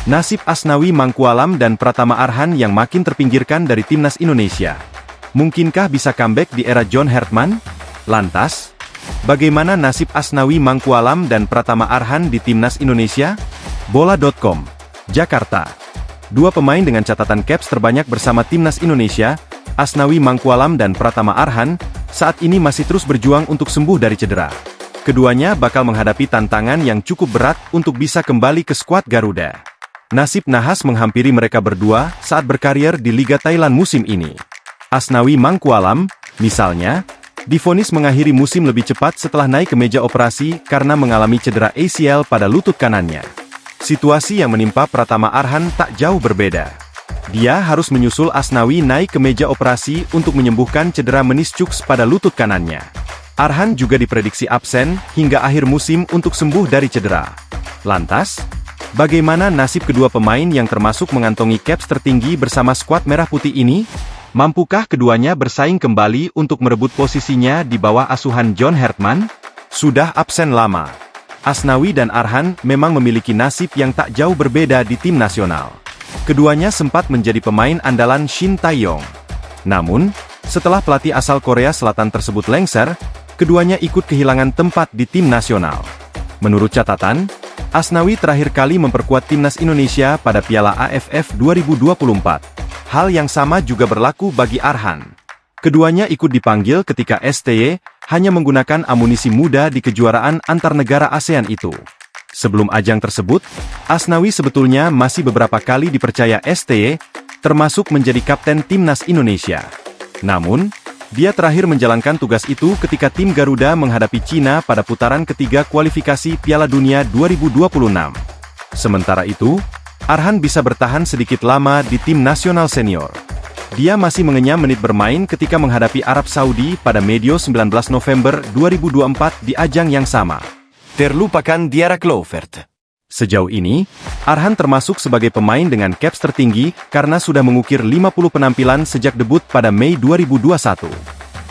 Nasib Asnawi Mangkualam dan Pratama Arhan yang makin terpinggirkan dari timnas Indonesia. Mungkinkah bisa comeback di era John Hartman? Lantas, bagaimana nasib Asnawi Mangkualam dan Pratama Arhan di timnas Indonesia? Bola.com, Jakarta. Dua pemain dengan catatan caps terbanyak bersama timnas Indonesia, Asnawi Mangkualam dan Pratama Arhan, saat ini masih terus berjuang untuk sembuh dari cedera. Keduanya bakal menghadapi tantangan yang cukup berat untuk bisa kembali ke skuad Garuda. Nasib nahas menghampiri mereka berdua saat berkarier di Liga Thailand musim ini. Asnawi Mangkualam, misalnya, divonis mengakhiri musim lebih cepat setelah naik ke meja operasi karena mengalami cedera ACL pada lutut kanannya. Situasi yang menimpa Pratama Arhan tak jauh berbeda. Dia harus menyusul Asnawi naik ke meja operasi untuk menyembuhkan cedera meniscus pada lutut kanannya. Arhan juga diprediksi absen hingga akhir musim untuk sembuh dari cedera. Lantas, bagaimana nasib kedua pemain yang termasuk mengantongi caps tertinggi bersama skuad merah putih ini? Mampukah keduanya bersaing kembali untuk merebut posisinya di bawah asuhan John Hartman? Sudah absen lama, Asnawi dan Arhan memang memiliki nasib yang tak jauh berbeda di tim nasional. Keduanya sempat menjadi pemain andalan Shin Tae-yong. Namun, setelah pelatih asal Korea Selatan tersebut lengser, keduanya ikut kehilangan tempat di tim nasional. Menurut catatan, Asnawi terakhir kali memperkuat timnas Indonesia pada Piala AFF 2024. Hal yang sama juga berlaku bagi Arhan. Keduanya ikut dipanggil ketika STY hanya menggunakan amunisi muda di kejuaraan antar negara ASEAN itu. Sebelum ajang tersebut, Asnawi sebetulnya masih beberapa kali dipercaya STY, termasuk menjadi kapten timnas Indonesia. Namun, dia terakhir menjalankan tugas itu ketika tim Garuda menghadapi Cina pada putaran ketiga kualifikasi Piala Dunia 2026. Sementara itu, Arhan bisa bertahan sedikit lama di tim nasional senior. Dia masih mengenyam menit bermain ketika menghadapi Arab Saudi pada medio 19 November 2024 di ajang yang sama. Terlupakan Diarra Kloivert. Sejauh ini, Arhan termasuk sebagai pemain dengan caps tertinggi karena sudah mengukir 50 penampilan sejak debut pada Mei 2021.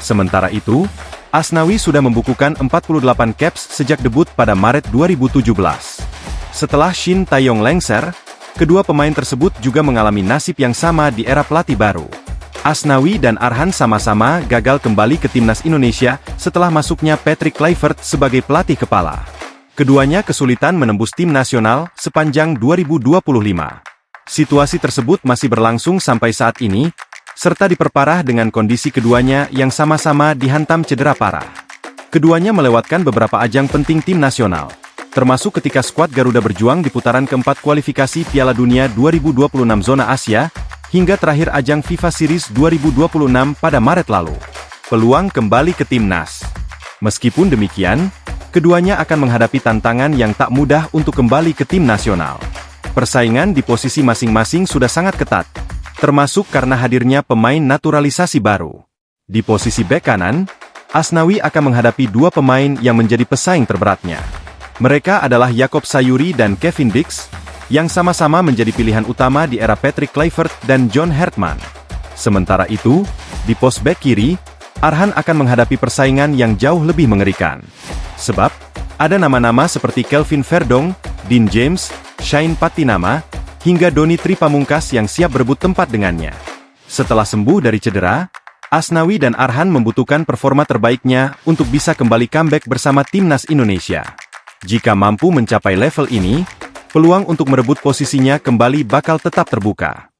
Sementara itu, Asnawi sudah membukukan 48 caps sejak debut pada Maret 2017. Setelah Shin Tae-yong lengser, kedua pemain tersebut juga mengalami nasib yang sama di era pelatih baru. Asnawi dan Arhan sama-sama gagal kembali ke timnas Indonesia setelah masuknya Patrick Kluivert sebagai pelatih kepala. Keduanya kesulitan menembus tim nasional sepanjang 2025. Situasi tersebut masih berlangsung sampai saat ini, serta diperparah dengan kondisi keduanya yang sama-sama dihantam cedera parah. Keduanya melewatkan beberapa ajang penting tim nasional, termasuk ketika skuad Garuda berjuang di putaran keempat kualifikasi Piala Dunia 2026 zona Asia, hingga terakhir ajang FIFA Series 2026 pada Maret lalu. Peluang kembali ke timnas. Meskipun demikian, keduanya akan menghadapi tantangan yang tak mudah untuk kembali ke tim nasional. Persaingan di posisi masing-masing sudah sangat ketat, termasuk karena hadirnya pemain naturalisasi baru. Di posisi bek kanan, Asnawi akan menghadapi dua pemain yang menjadi pesaing terberatnya. Mereka adalah Jakob Sayuri dan Kevin Dix, yang sama-sama menjadi pilihan utama di era Patrick Kluivert dan John Hartman. Sementara itu, di pos bek kiri, Arhan akan menghadapi persaingan yang jauh lebih mengerikan. Sebab, ada nama-nama seperti Kelvin Verdong, Dean James, Shane Patinama, hingga Donny Tripamungkas yang siap berebut tempat dengannya. Setelah sembuh dari cedera, Asnawi dan Arhan membutuhkan performa terbaiknya untuk bisa kembali comeback bersama timnas Indonesia. Jika mampu mencapai level ini, peluang untuk merebut posisinya kembali bakal tetap terbuka.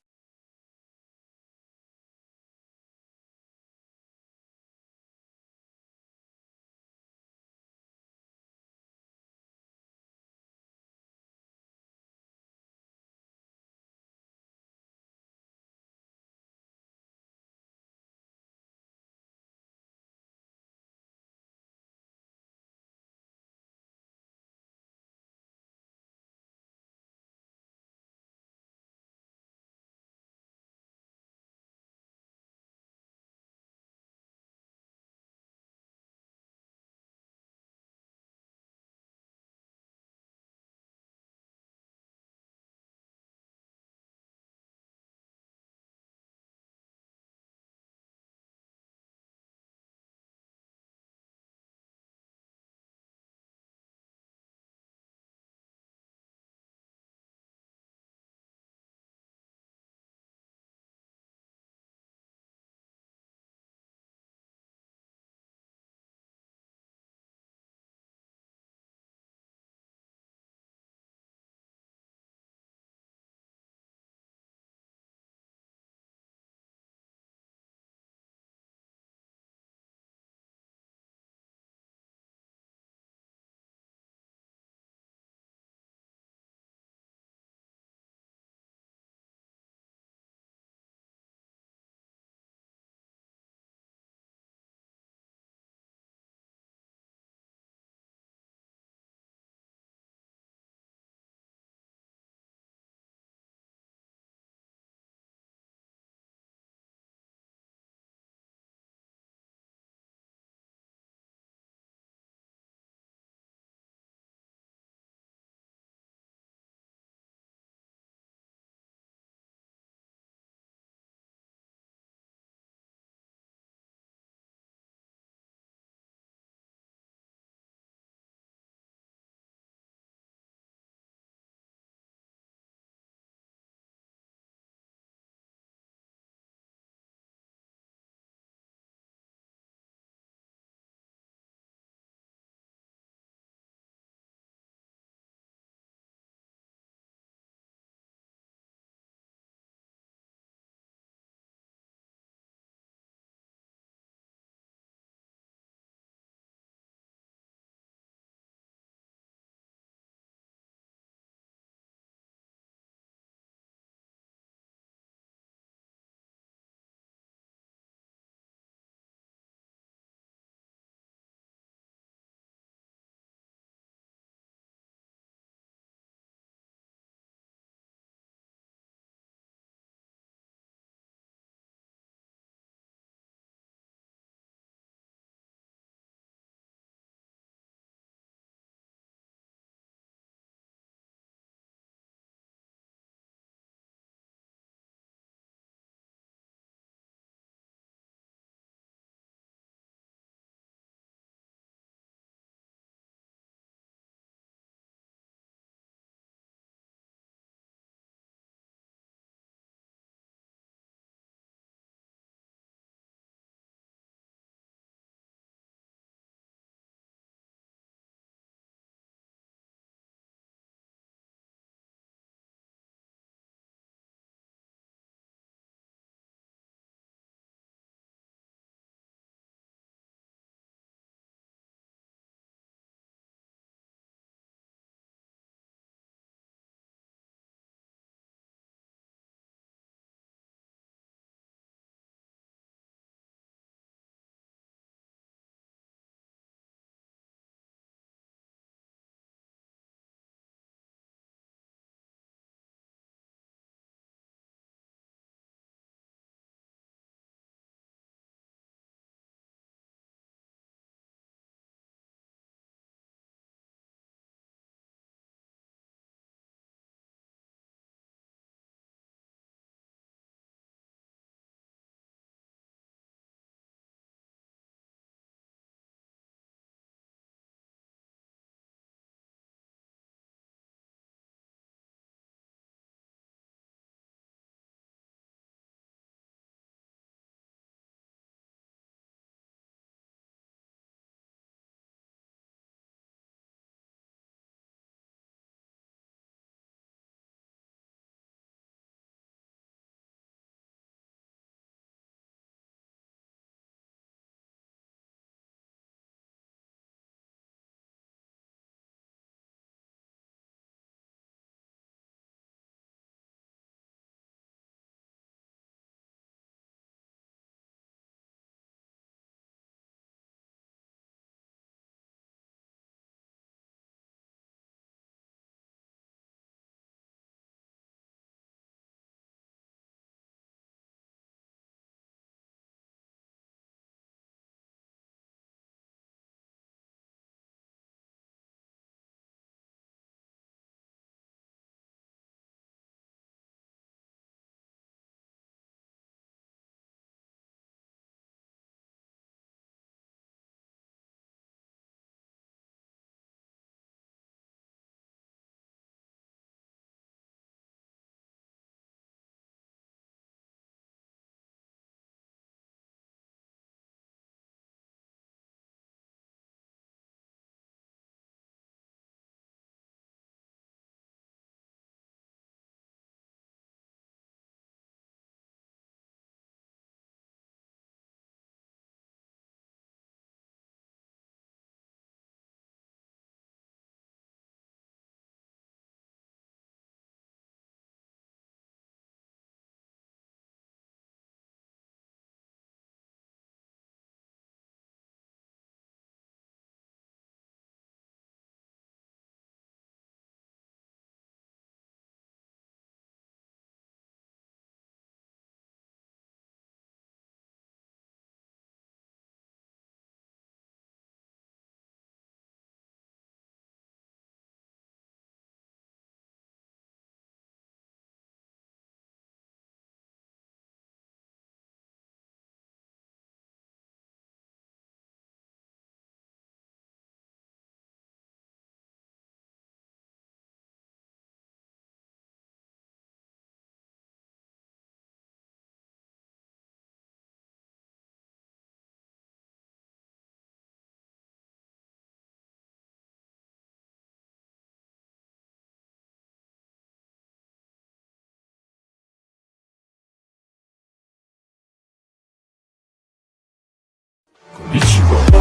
Ichigo.